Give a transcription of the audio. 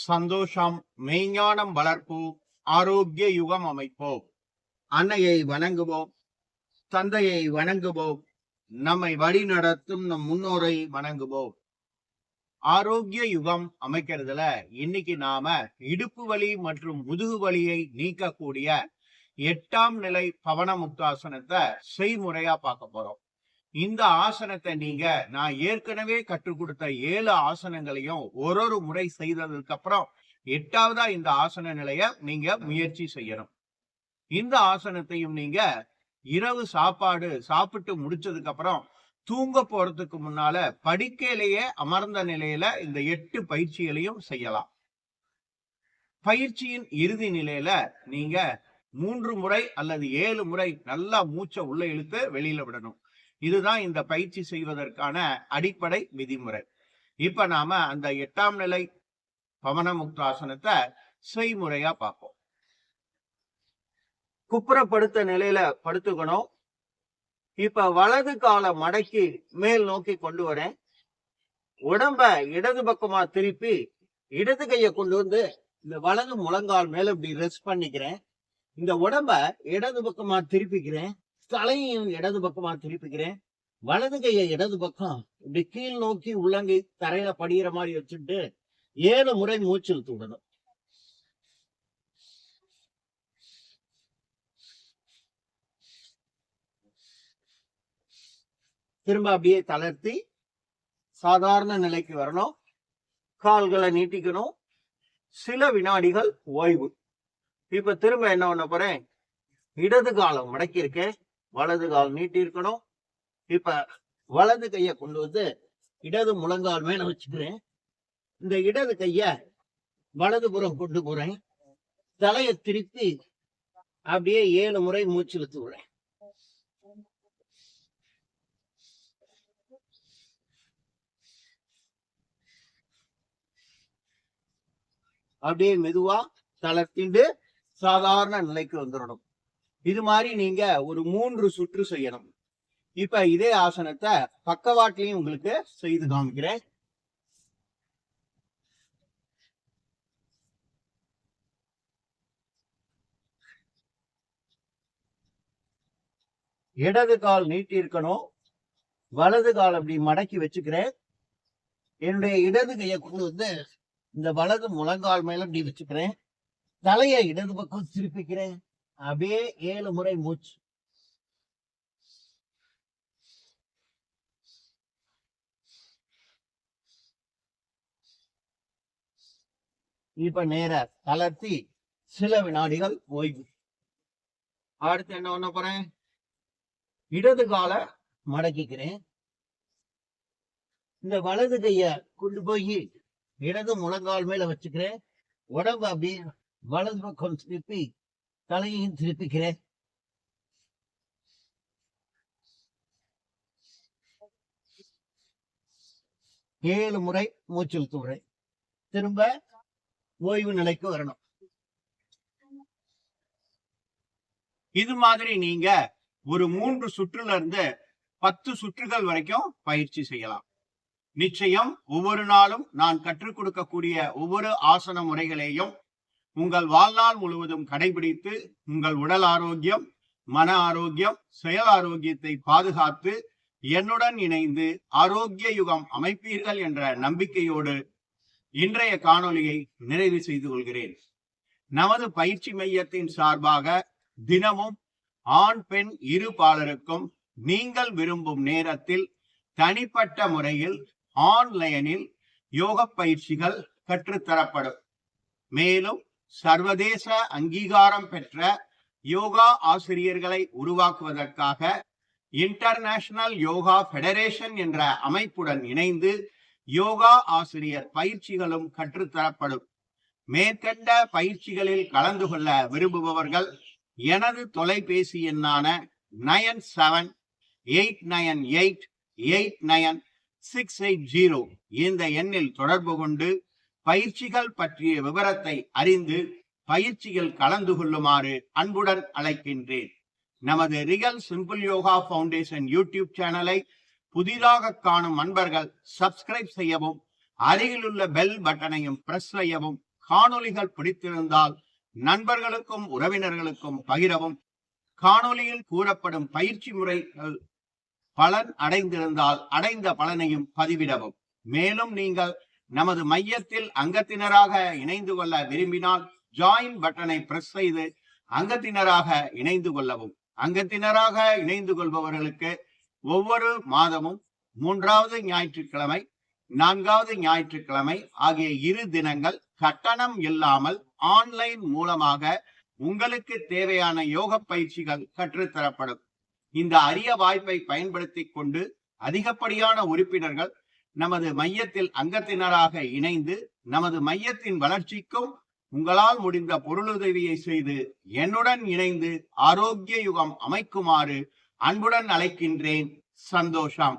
சந்தோஷம் மெய்ஞானம் வளர்ப்போம், ஆரோக்கிய யுகம் அமைப்போம். அன்னையை வணங்குவோம், தந்தையை வணங்குவோம், நம்மை வழி நடத்தும் நம் முன்னோரை வணங்குவோம். ஆரோக்கிய யுகம் அமைக்கிறதுல இன்னைக்கு நாம இடுப்பு வலி மற்றும் முதுகு வலியை நீக்கக்கூடிய 8ஆம் நிலை பவன முக்தாசனத்தை செய்முறையா பார்க்க போறோம். இந்த ஆசனத்தை நீங்க நான் ஏற்கனவே கற்றுக் கொடுத்த 7 ஆசனங்களையும் ஒரு முறை செய்ததுக்கு அப்புறம் 8ஆவதா இந்த ஆசன நிலைய நீங்க முயற்சி செய்யணும். இந்த ஆசனத்தையும் நீங்க இரவு சாப்பாடு சாப்பிட்டு முடிச்சதுக்கு அப்புறம் தூங்க போறதுக்கு முன்னால படுக்கையிலேயே அமர்ந்த நிலையில இந்த 8 பயிற்சிகளையும் செய்யலாம். பயிற்சியின் இறுதி நிலையில நீங்க 3 முறை அல்லது 7 முறை நல்லா மூச்சை உள்ள இழுத்து வெளியில விடணும். இதுதான் இந்த பயிற்சி செய்வதற்கான அடிப்படை விதிமுறை. இப்ப நாம அந்த 8ஆம் நிலை பவன முக்தாசனத்தை செய்முறையா பார்ப்போம். குப்புறப்படுத்த நிலையில படுத்துக்கணும். இப்ப வலது காலை மடக்கி மேல் நோக்கி கொண்டு வரேன். உடம்ப இடது பக்கமா திருப்பி இடது கையை கொண்டு வந்து இந்த வலது முழங்கால் மேல இப்படி ரெஸ்ட் பண்ணிக்கிறேன். இந்த உடம்ப இடது பக்கமா திருப்பிக்கிறேன். தலையும் இடது பக்கமா திருப்பிக்கிறேன். வலது கையை இடது பக்கம் இப்படி கீழ் நோக்கி உள்ளங்கை தரையில படிகிற மாதிரி வச்சுட்டு 7 முறை மூச்சு இழுத்து விடணும். திரும்ப அப்படியே தளர்த்தி சாதாரண நிலைக்கு வரணும். கால்களை நீட்டிக்கணும். சில வினாடிகள் ஓய்வு. இப்ப திரும்ப என்ன பண்ண போறேன், இடது காலம் மடக்கி இருக்கேன், வலது கால் நீட்டி இருக்கணும். இப்ப வலது கைய கொண்டு வந்து இடது முழங்கால் மேல வச்சுக்கிறேன். இந்த இடது கைய வலது புறம் கொண்டு போறேன். தலையை திருப்பி அப்படியே 7 முறை மூச்சு இழுத்து விடுறேன். அப்படியே மெதுவா தளர்த்திண்டு சாதாரண நிலைக்கு வந்துடணும். இது மாதிரி நீங்க ஒரு 3 சுற்று செய்யணும். இப்ப இதே ஆசனத்தை பக்கவாட்டிலையும் உங்களுக்கு செய்து காமிக்கிறேன். இடது கால் நீட்டி இருக்கணும். வலது கால் அப்படி மடக்கி வச்சுக்கிறேன். என்னுடைய இடது கையை கொண்டு வந்து இந்த வலது முழங்கால் மேல இப்படி வச்சுக்கிறேன். தலையை இடது பக்கம் திருப்பிக்கிறேன். அப்படியே 7 முறை மூச்சு. இப்ப நேர தளர்த்தி சில வினாடிகள் ஓய்வு. அடுத்து என்ன பண்ண போறேன், இடது காலை மடக்கிக்கிறேன். இந்த வலது கைய கொண்டு போய் இடது முழங்கால் மேல வச்சுக்கிறேன். உடம்பு அப்படியே வலது பக்கம் திருப்பி தலையையும் திருப்பிக்கிறேன். ஏழு முறை மூச்சு இழுத்து விடுறேன். திரும்ப ஓய்வு நிலைக்கு வரணும். இது மாதிரி நீங்க ஒரு 3 சுற்றுல இருந்து 10 சுற்றுகள் வரைக்கும் பயிற்சி செய்யலாம். நிச்சயம் ஒவ்வொரு நாளும் நான் கற்றுக் கொடுக்கக்கூடிய ஒவ்வொரு ஆசன முறைகளையும் உங்கள் வாழ்நாள் முழுவதும் கடைபிடித்து உங்கள் உடல் ஆரோக்கியம், மன ஆரோக்கியம், செயல் ஆரோக்கியத்தை பாதுகாத்து என்னுடன் இணைந்து ஆரோக்கிய யுகம் அமைப்பீர்கள் என்ற நம்பிக்கையோடு இன்றைய காணொலியை நிறைவு செய்து கொள்கிறேன். நமது பயிற்சி மையத்தின் சார்பாக தினமும் ஆண் பெண் இரு பாலருக்கும் நீங்கள் விரும்பும் நேரத்தில் தனிப்பட்ட முறையில் ஆன்லைனில் யோக பயிற்சிகள் கற்றுத்தரப்படும். மேலும் சர்வதேச அங்கீகாரம் பெற்ற யோகா ஆசிரியர்களை உருவாக்குவதற்காக இன்டர்நேஷனல் யோகா ஃபெடரேஷன் என்ற அமைப்புடன் இணைந்து யோகா ஆசிரியர் பயிற்சிகளும் கற்றுத்தரப்படும். மேற்கண்ட பயிற்சிகளில் கலந்து கொள்ள விரும்புபவர்கள் எனது தொலைபேசி எண்ணான 9778989680 இந்த எண்ணில் தொடர்பு கொண்டு பயிற்சிகள் பற்றிய விவரத்தை அறிந்து பயிற்சிகள் கலந்து கொள்ளுமாறு அன்புடன் அழைக்கின்றேன். நமது real simple yoga foundation YouTube சேனலை புதிதாக காணும் அன்பர்கள் சப்ஸ்கிரைப் செய்யவும், அருகிலுள்ள பெல் பட்டனையும் பிரஸ் செய்யவும். காணொளிகள் பிடித்திருந்தால் நண்பர்களுக்கும் உறவினர்களுக்கும் பகிரவும். காணொளியில் கூறப்படும் பயிற்சி முறைகள் பலன் அடைந்திருந்தால் அடைந்த பலனையும் பதிவிடவும். மேலும் நீங்கள் நமது மையத்தில் அங்கத்தினராக இணைந்து கொள்ள விரும்பினால் ஜாயின் பட்டனை பிரஸ் செய்து அங்கத்தினராக இணைந்து கொள்ளவும். அங்கத்தினராக இணைந்து கொள்பவர்களுக்கு ஒவ்வொரு மாதமும் 3வது ஞாயிற்றுக்கிழமை 4வது ஞாயிற்றுக்கிழமை ஆகிய 2 தினங்கள் கட்டணம் இல்லாமல் ஆன்லைன் மூலமாக உங்களுக்கு தேவையான யோக பயிற்சிகள் கற்றுத்தரப்படும். இந்த அரிய வாய்ப்பை பயன்படுத்திக் கொண்டு அதிகப்படியான உறுப்பினர்கள் நமது மையத்தில் அங்கத்தினராக இணைந்து நமது மையத்தின் வளர்ச்சிக்கும் உங்களால் முடிந்த பொருளுதவியை செய்து என்னுடன் இணைந்து ஆரோக்கிய யுகம் அமைக்குமாறு அன்புடன் அழைக்கின்றேன். சந்தோஷம்.